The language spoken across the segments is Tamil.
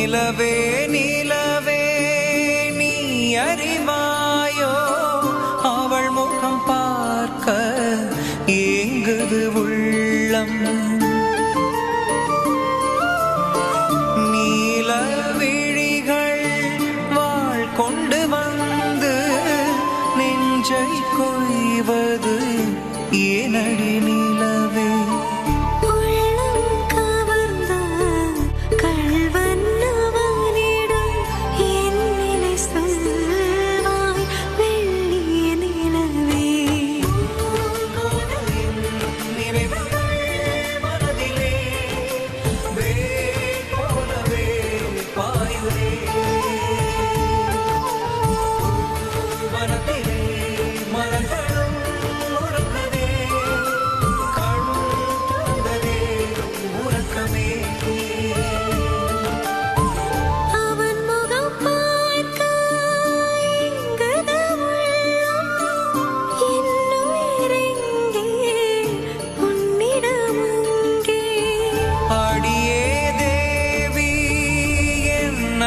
நிலவே நிலவே நீ அறிவாயோ அவள் முகம் பார்க்க ஏங்குது உள்ளம். நீல விழிகள் வாழ் கொண்டு வந்து நெஞ்சை கொய்வது ஏனடி நிலவே.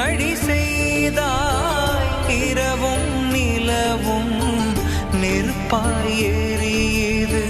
அடி செய்தாய் இரவும் நிலவும் நெருப்பாய் எரியுது.